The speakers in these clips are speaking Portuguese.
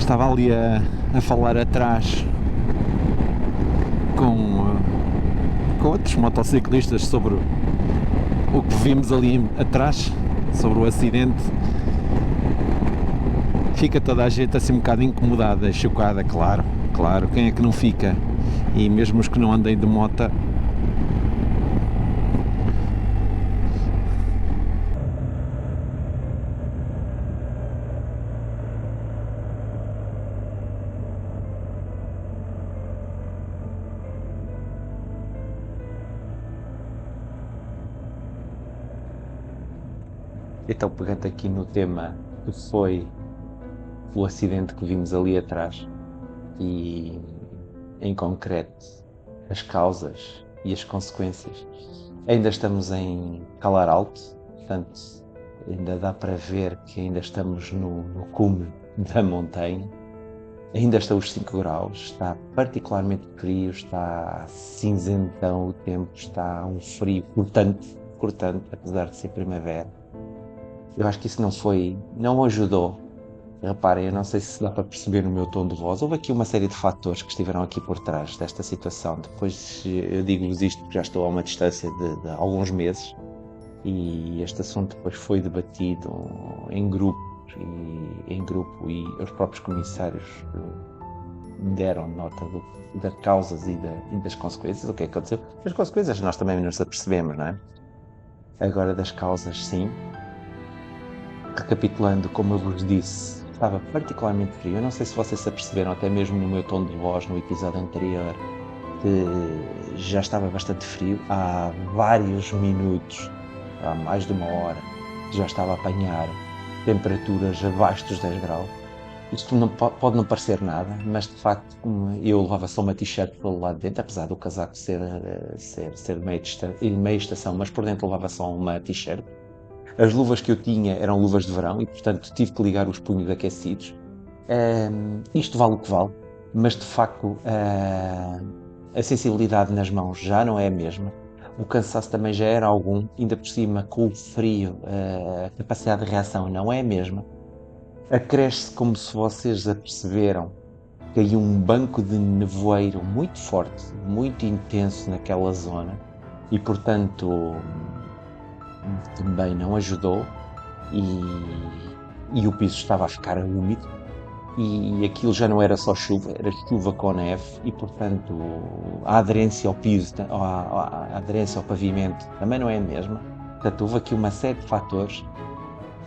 Estava ali a falar atrás com outros motociclistas sobre o que vimos ali atrás, sobre o acidente. Fica toda a gente assim um bocado incomodada, chocada, claro, quem é que não fica? E mesmo os que não andem de moto. Então, pegando aqui no tema que foi o acidente que vimos ali atrás e, em concreto, as causas e as consequências, ainda estamos em calar alto, portanto, ainda dá para ver que ainda estamos no cume da montanha. Ainda estão os 5 graus, está particularmente frio, está cinzentão o tempo, está um frio cortante, apesar de ser primavera. Eu acho que isso não ajudou. Reparem, eu não sei se dá para perceber no meu tom de voz. Houve aqui uma série de fatores que estiveram aqui por trás desta situação. Depois eu digo-vos isto porque já estou a uma distância de alguns meses e este assunto depois foi debatido em grupo e os próprios comissários deram nota das causas e das consequências. O que é que aconteceu? As consequências nós também nos apercebemos, não é? Agora das causas, sim. Recapitulando, como eu vos disse, estava particularmente frio. Eu não sei se vocês se aperceberam, até mesmo no meu tom de voz no episódio anterior, que já estava bastante frio. Há vários minutos, há mais de uma hora, já estava a apanhar temperaturas abaixo dos 10 graus. Isto pode não parecer nada, mas de facto eu levava só uma t-shirt pelo lado de dentro, apesar do casaco ser de meia estação, mas por dentro levava só uma t-shirt. As luvas que eu tinha eram luvas de verão e, portanto, tive que ligar os punhos aquecidos. Isto vale o que vale, mas de facto a sensibilidade nas mãos já não é a mesma. O cansaço também já era algum, ainda por cima com o frio, a capacidade de reação não é a mesma. Acresce, como se vocês aperceberam, caiu um banco de nevoeiro muito forte, muito intenso naquela zona e, portanto, também não ajudou e o piso estava a ficar úmido e aquilo já não era só chuva, era chuva com neve e, portanto, a aderência ao piso, a aderência ao pavimento também não é a mesma. Portanto, houve aqui uma série de fatores.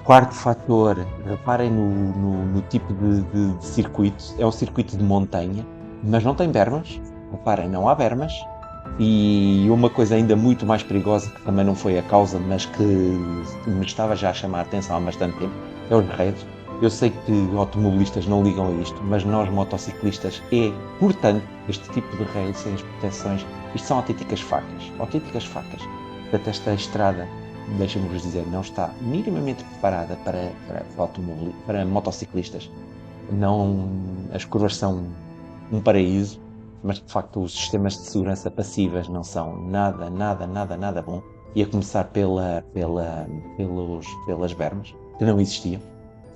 Quarto fator, reparem no tipo de circuito, é um circuito de montanha, mas não tem bermas, reparem, não há bermas, e uma coisa ainda muito mais perigosa, que também não foi a causa, mas que me estava já a chamar a atenção há bastante tempo, é os raios. Eu sei que automobilistas não ligam a isto, mas nós motociclistas é importante este tipo de rails sem as proteções, isto são autênticas facas. Portanto, esta estrada, deixa-me-vos dizer, não está minimamente preparada para motociclistas. Não, as curvas são um paraíso, mas de facto os sistemas de segurança passivas não são nada bom. E a começar pelas bermas, que não existiam.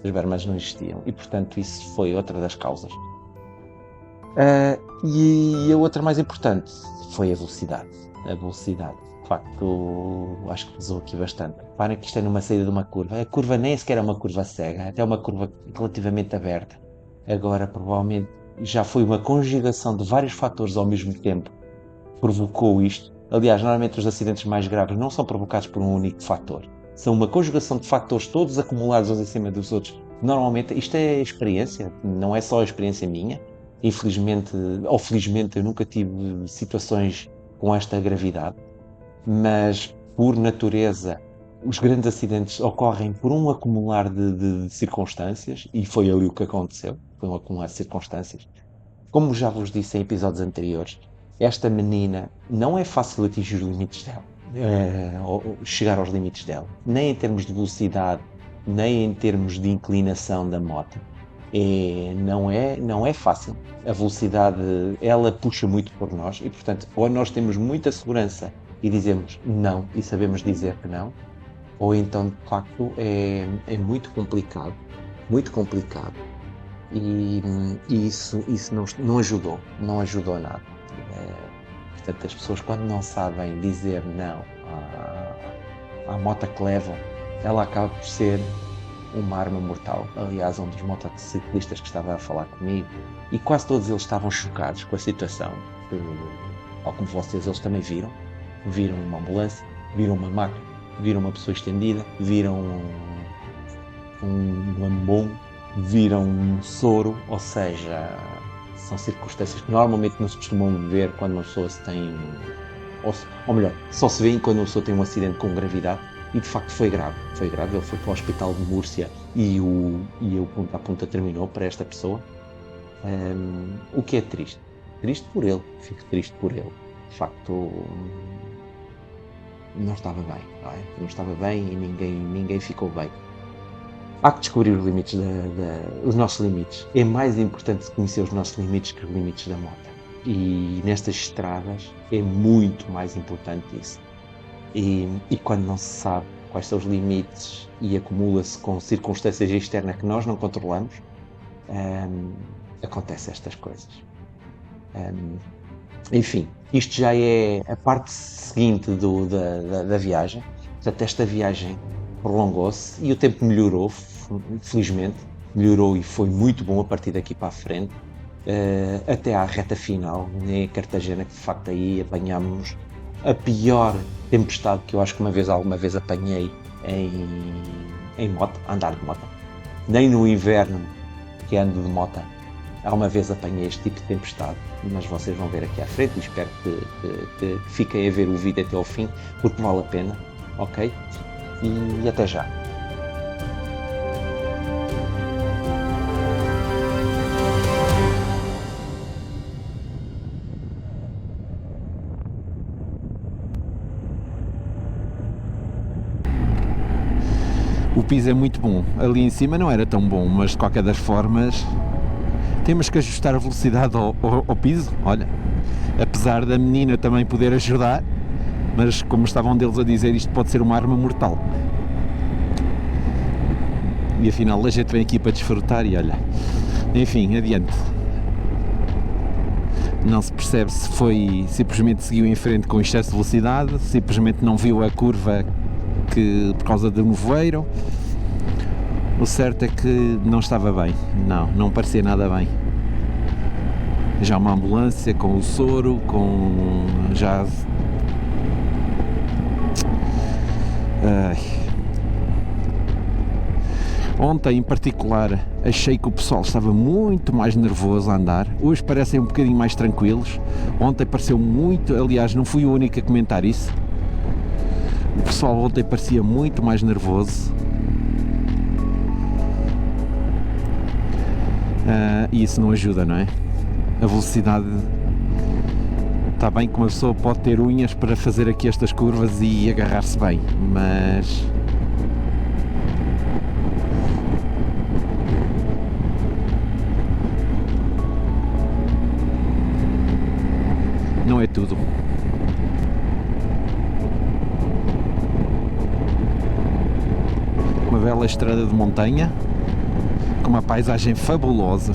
As bermas não existiam e, portanto, isso foi outra das causas. E a outra mais importante foi a velocidade. De facto, acho que pesou aqui bastante. Reparem que isto é numa saída de uma curva. A curva nem sequer é uma curva cega, até uma curva relativamente aberta. Agora, provavelmente, já foi uma conjugação de vários fatores ao mesmo tempo que provocou isto. Aliás, normalmente os acidentes mais graves não são provocados por um único fator. São uma conjugação de fatores todos acumulados uns em cima dos outros. Normalmente, isto é experiência, não é só a experiência minha. Infelizmente, ou felizmente, eu nunca tive situações com esta gravidade. Mas, por natureza, os grandes acidentes ocorrem por um acumular de circunstâncias, e foi ali o que aconteceu, foi um acumular de circunstâncias. Como já vos disse em episódios anteriores, esta menina não é fácil atingir os limites dela, ou chegar aos limites dela, nem em termos de velocidade, nem em termos de inclinação da moto. Não é fácil. A velocidade, ela puxa muito por nós e, portanto, ou nós temos muita segurança e dizemos não e sabemos dizer que não, ou então, de facto, é muito complicado e isso não ajudou nada. Portanto, as pessoas, quando não sabem dizer não à moto que levam, ela acaba por ser uma arma mortal. Aliás, um dos motociclistas que estava a falar comigo, e quase todos eles estavam chocados com a situação, ou como vocês, eles também viram uma ambulância, viram uma maca, viram uma pessoa estendida, viram um lambom, viram um soro, ou seja, são circunstâncias que normalmente não se costumam ver quando uma pessoa se tem, ou melhor, só se vê quando uma pessoa tem um acidente com gravidade, e de facto foi grave, ele foi para o hospital de Múrcia e o ponta a ponta terminou para esta pessoa, o que é triste por ele, fico triste por ele, de facto não estava bem, não é? Não estava bem e ninguém ficou bem. Há que descobrir os limites, os nossos limites. É mais importante conhecer os nossos limites que os limites da moto. E nestas estradas é muito mais importante isso. E quando não se sabe quais são os limites e acumula-se com circunstâncias externas que nós não controlamos, acontecem estas coisas. Enfim, isto já é a parte seguinte da viagem. Portanto, esta viagem prolongou-se e o tempo melhorou, felizmente, melhorou e foi muito bom a partir daqui para a frente, até à reta final, em Cartagena, que de facto aí apanhámos a pior tempestade que eu acho que alguma vez apanhei em moto, a andar de moto. Nem no inverno que ando de moto, alguma vez apanhei este tipo de tempestade, mas vocês vão ver aqui à frente e espero que fiquem a ver o vídeo até ao fim, porque vale a pena, ok? E até já. O piso é muito bom, ali em cima não era tão bom, mas de qualquer das formas temos que ajustar a velocidade ao piso, olha, apesar da menina também poder ajudar, mas como estavam deles a dizer, isto pode ser uma arma mortal. E afinal a gente vem aqui para desfrutar e olha, enfim, adiante. Não se percebe se foi, simplesmente seguiu em frente com excesso de velocidade, simplesmente não viu a curva por causa do nevoeiro. O certo é que não estava bem, não parecia nada bem. Já uma ambulância com o soro, com já... Ontem em particular achei que o pessoal estava muito mais nervoso a andar, hoje parecem um bocadinho mais tranquilos. Ontem pareceu muito, aliás não fui o único a comentar isso, o pessoal ontem parecia muito mais nervoso. E isso não ajuda, não é? A velocidade, está bem que uma pessoa pode ter unhas para fazer aqui estas curvas e agarrar-se bem, mas não é tudo. Uma bela estrada de montanha com uma paisagem fabulosa.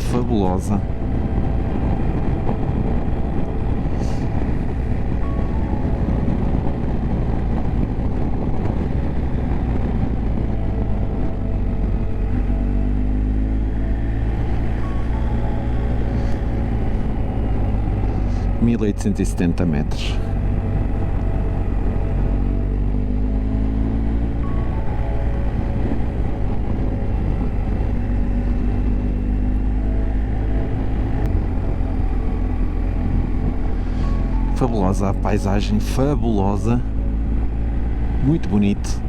Mil oitocentos e setenta metros. Fabulosa a paisagem, fabulosa, muito bonito.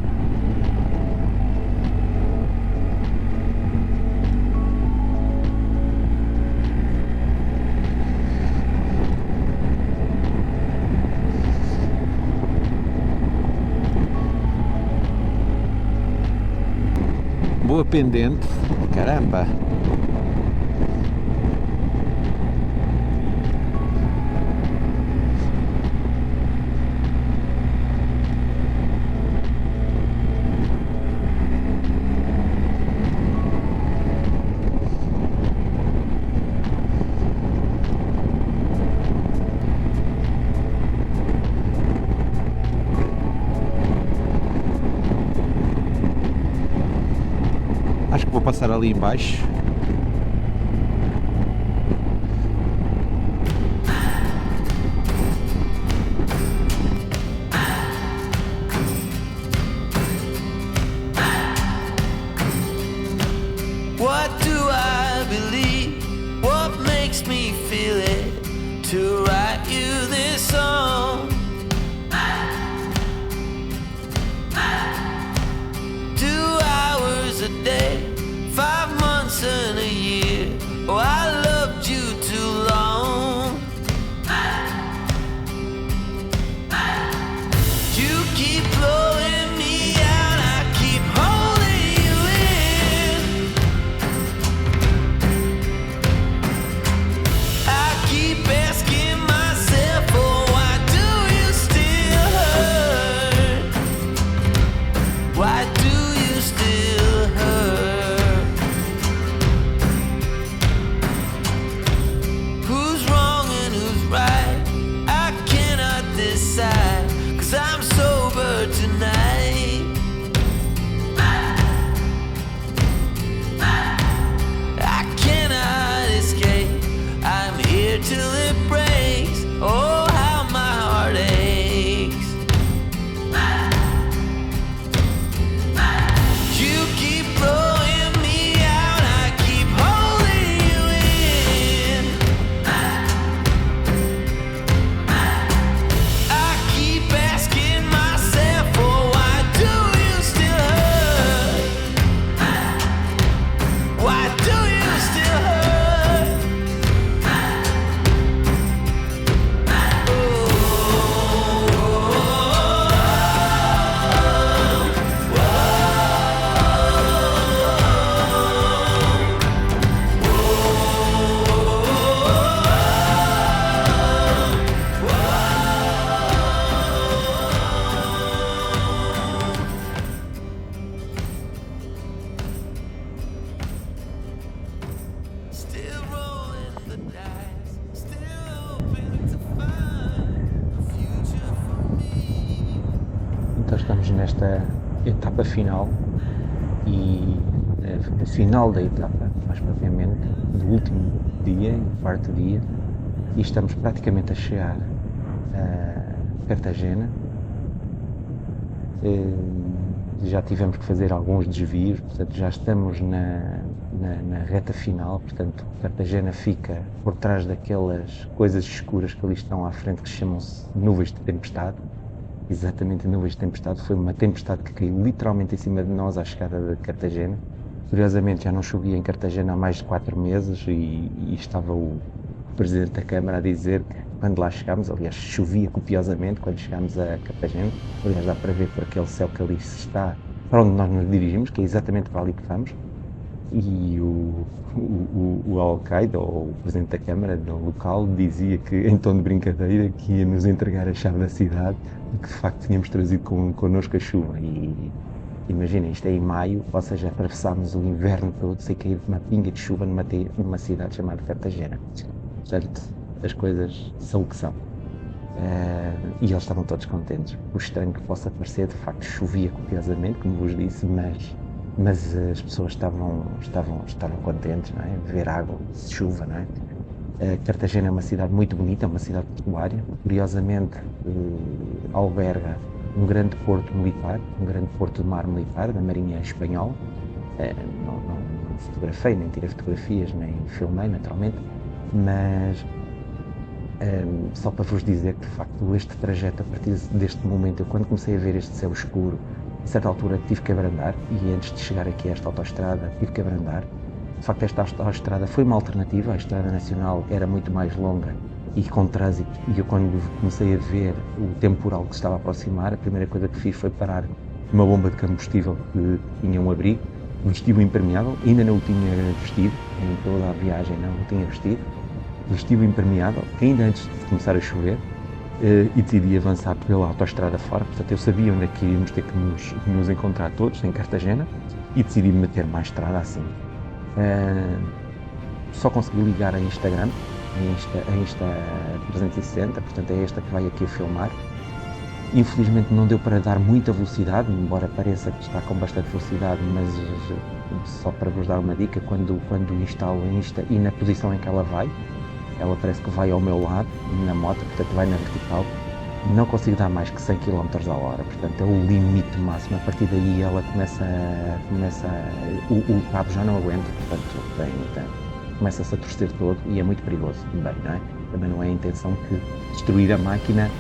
Boa pendente, caramba. passar ali em baixo. What do I believe? What makes me feel it? To write you this song. 2 hours a day, 5 months and a year. Oh, I loved you too long. You keep blowing me out, I keep holding you in. I keep asking myself, oh, why do you still hurt? Why do you still hurt? Who's wrong and who's right? I cannot decide, 'cause I'm sober tonight. I cannot escape, I'm here till it breaks. Oh, how my heart aches. You keep blowing me out, I keep holding you in. I keep asking myself, oh, why do you still hurt? Why do you still hurt? Still rolling the dice, still hoping to find a future for me. Então estamos nesta etapa final e a final da etapa, mais propriamente, do último dia, quarto dia, e estamos praticamente a chegar a Cartagena. Já tivemos que fazer alguns desvios, portanto já estamos na reta final, portanto Cartagena fica por trás daquelas coisas escuras que ali estão à frente, que chamam-se nuvens de tempestade. Exatamente, nuvens de tempestade. Foi uma tempestade que caiu literalmente em cima de nós à chegada de Cartagena. Curiosamente já não chovia em Cartagena há mais de 4 meses e estava o Presidente da Câmara a dizer que quando lá chegámos, aliás chovia copiosamente quando chegámos a Cartagena, aliás dá para ver por aquele céu que ali está, para onde nós nos dirigimos, que é exatamente para ali que vamos, e o alcaide, ou o Presidente da Câmara do local, dizia que, em tom de brincadeira, que ia nos entregar a chave da cidade e que de facto tínhamos trazido connosco a chuva. E imaginem, isto é em maio, ou seja, atravessámos o inverno todo sem cair uma pinga de chuva numa cidade chamada Cartagena. Portanto, as coisas são o que são. E eles estavam todos contentes. Por estranho que possa parecer, de facto chovia copiosamente, como vos disse, mas as pessoas estavam contentes, não é? Ver água, chuva, não é? Cartagena é uma cidade muito bonita, é uma cidade portuária. Curiosamente, alberga um grande porto militar, um grande porto de mar militar da Marinha Espanhola. Não fotografei, nem tirei fotografias, nem filmei, naturalmente, mas só para vos dizer que, de facto, este trajeto, a partir deste momento, eu quando comecei a ver este céu escuro, a certa altura tive que abrandar, e antes de chegar aqui a esta autoestrada, tive que abrandar. De facto, esta autoestrada foi uma alternativa, a estrada nacional era muito mais longa e com trânsito, e eu quando comecei a ver o temporal que se estava a aproximar, a primeira coisa que fiz foi parar uma bomba de combustível que tinha um abrigo, vesti o impermeável, ainda não o tinha vestido, em toda a viagem não o tinha vestido, vesti o impermeável, ainda antes de começar a chover, e decidi avançar pela autoestrada fora. Portanto, eu sabia onde é que íamos ter que nos encontrar todos, em Cartagena, e decidi meter mais estrada assim. Só consegui ligar a Instagram, a Insta 360, portanto é esta que vai aqui a filmar, Infelizmente não deu para dar muita velocidade, embora pareça que está com bastante velocidade, mas só para vos dar uma dica, quando instalo Insta e na posição em que ela vai, ela parece que vai ao meu lado, na moto, portanto vai na vertical, não consigo dar mais que 100 km a hora, portanto é o limite máximo, a partir daí ela o cabo já não aguenta, portanto começa-se a torcer todo e é muito perigoso também, não é? Também não é a intenção que destruir a máquina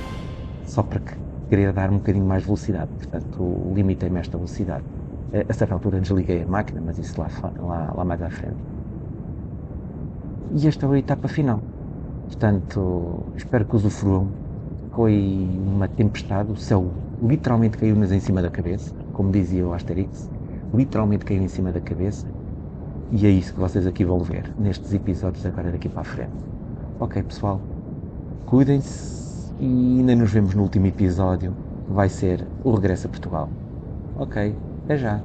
só para querer dar um bocadinho mais velocidade, portanto limitei-me a esta velocidade. A certa altura desliguei a máquina, mas isso lá mais à frente. E esta é a etapa final, portanto espero que usufruam. Foi uma tempestade, o céu literalmente caiu-nos em cima da cabeça, como dizia o Asterix, literalmente caiu em cima da cabeça, e é isso que vocês aqui vão ver, nestes episódios agora daqui para a frente. Ok pessoal, cuidem-se e ainda nos vemos no último episódio, que vai ser o regresso a Portugal. Ok, até já!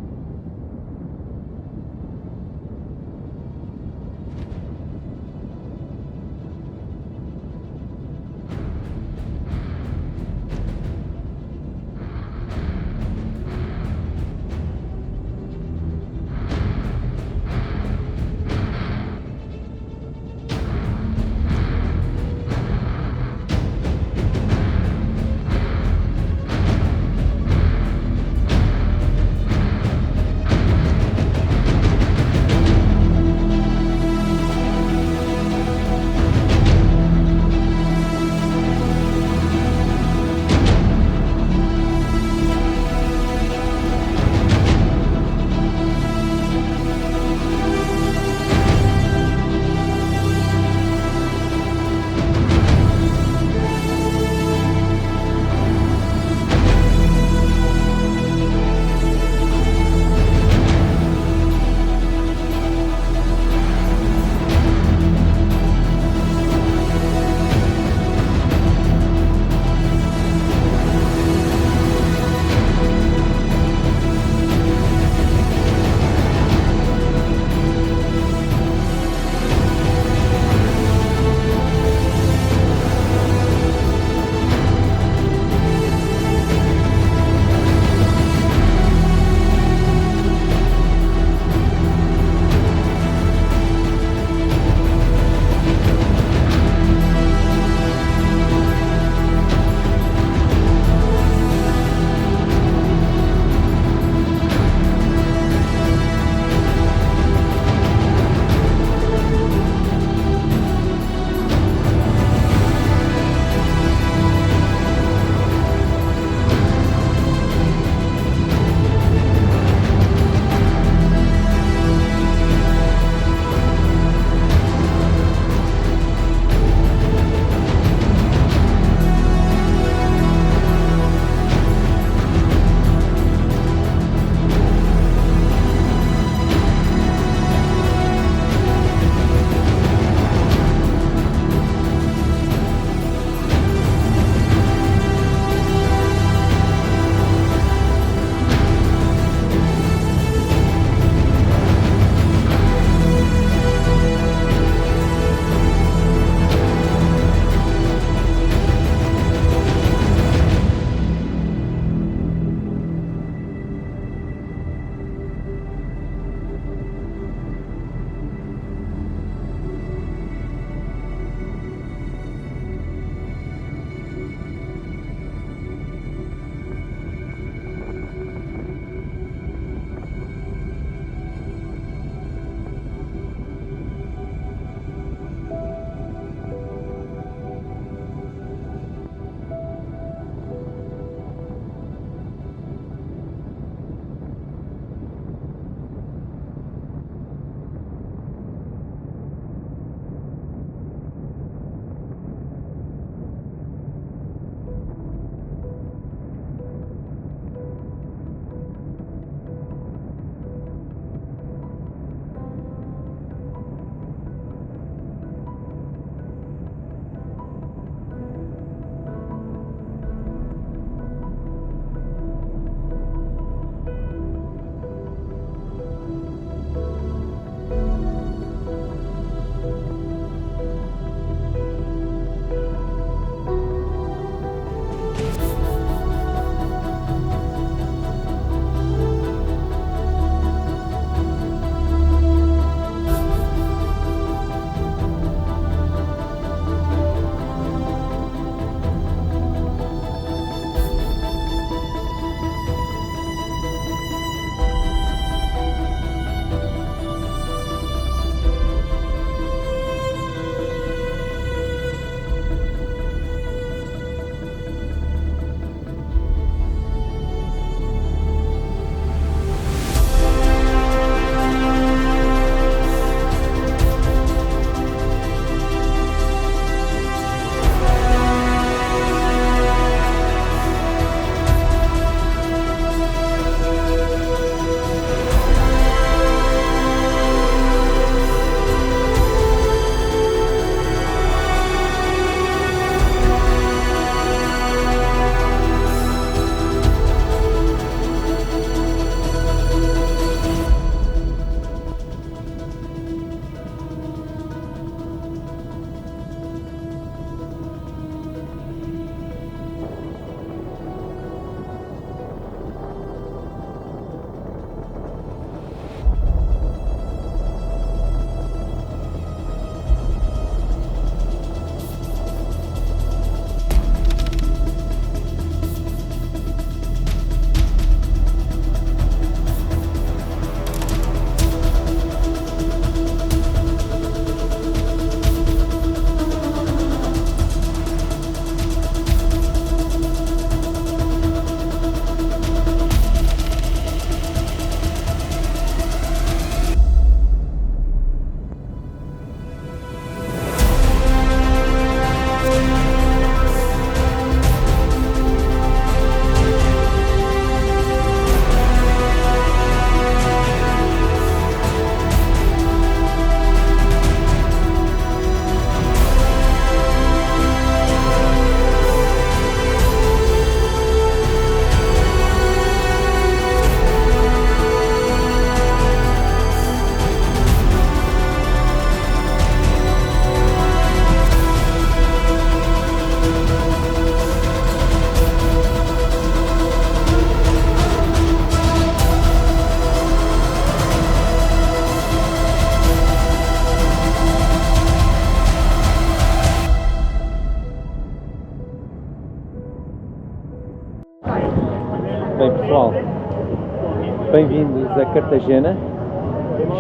Cartagena,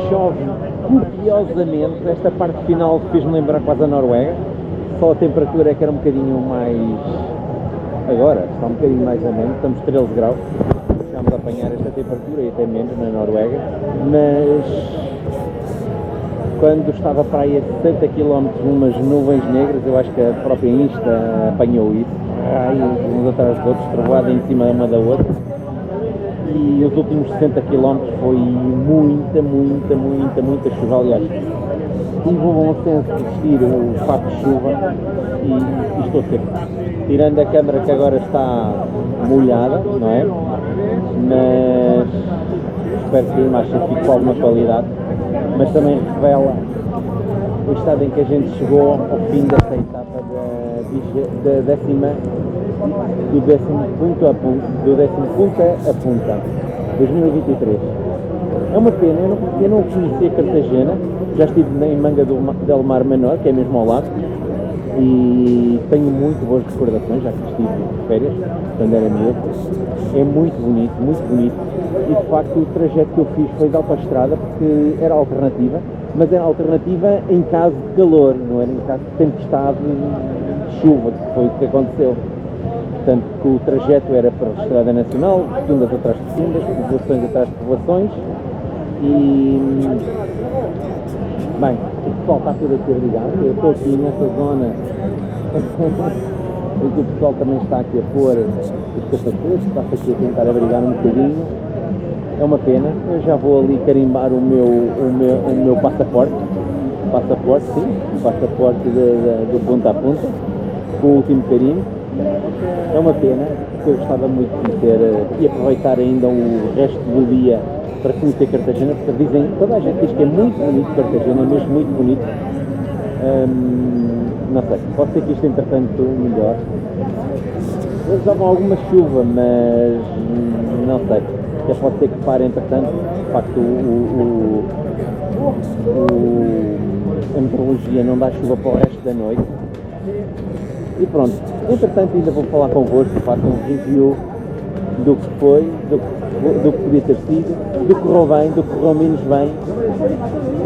chove copiosamente, esta parte final fez-me lembrar quase a Noruega, só a temperatura é que era um bocadinho mais, agora está um bocadinho mais ameno, estamos 13 graus, estamos a apanhar esta temperatura e até menos na Noruega, mas quando estava para aí a 60 km umas nuvens negras, eu acho que a própria Insta apanhou isso, uns atrás dos outros, trovoada em cima uma da outra, e os últimos 60 km foi muita chuva. Aliás, tive o bom senso de vestir o fato de chuva e estou seco. Tirando a câmara que agora está molhada, não é? Mas espero que a imagem fique com alguma qualidade, mas também revela o estado em que a gente chegou ao fim desta etapa do décimo ponta a ponta, 2023. É uma pena, eu não conhecia Cartagena, já estive em Manga del Mar Menor, que é mesmo ao lado, e tenho muito boas recordações, já que estive de férias, quando era miúdo. É muito bonito, e de facto o trajeto que eu fiz foi de autoestrada, porque era alternativa, mas era alternativa em caso de calor, não era em caso de tempestade de chuva, que foi o que aconteceu. Portanto, que o trajeto era para a Estrada Nacional, segundas atrás de segundas, povoações atrás de povoações, e bem, o pessoal está tudo a ser ligado, eu estou aqui nessa zona em que o pessoal também está aqui a pôr os capacetes, está aqui a tentar abrigar um bocadinho. É uma pena, eu já vou ali carimbar o meu passaporte, sim, o passaporte de ponta a ponta, com o último carimbo. É uma pena, porque eu gostava muito de conhecer e aproveitar ainda o resto do dia para conhecer Cartagena, porque toda a gente diz que é muito bonito Cartagena, é mesmo muito bonito. Não sei, pode ser que isto entretanto melhor. Eles davam alguma chuva, mas não sei. Já pode ser que pare entretanto, de facto a meteorologia não dá chuva para o resto da noite. E pronto, entretanto ainda vou falar convosco, faço um review do que foi, do que podia ter sido, do que correu bem, do que correu menos bem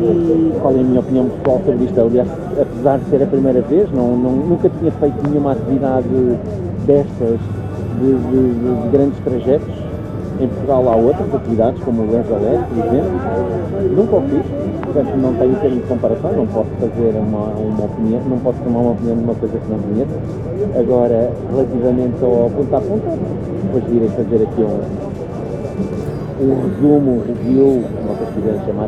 e qual é a minha opinião pessoal sobre isto. Aliás, apesar de ser a primeira vez, nunca tinha feito nenhuma atividade destas de grandes trajetos. Em Portugal há outras atividades, como o Lanzarote, por exemplo, nunca o fiz, portanto não tenho termo de comparação, não posso fazer uma opinião, não posso tomar uma opinião de uma coisa que não conheço. Agora, relativamente ao ponta a ponta, depois irei fazer aqui um resumo, um review, como vocês quiserem chamar,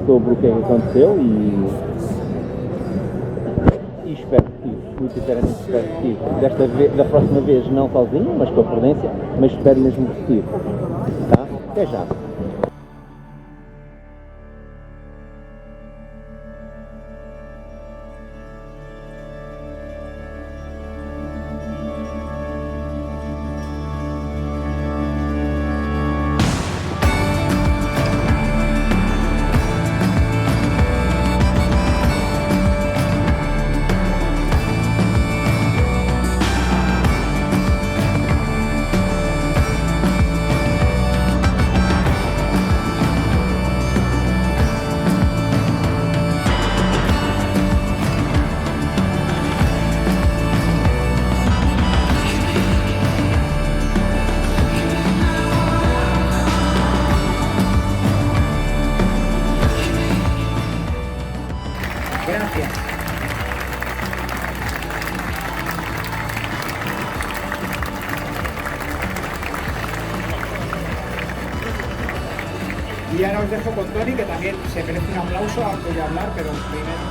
sobre o que é que aconteceu e espero que muito sinceramente espero que da próxima vez não sozinho, mas com a prudência, mas espero mesmo repetir. Tá? Até já. Y ahora os dejo con Tony, que también se merece un aplauso, aunque voy a hablar, pero primero...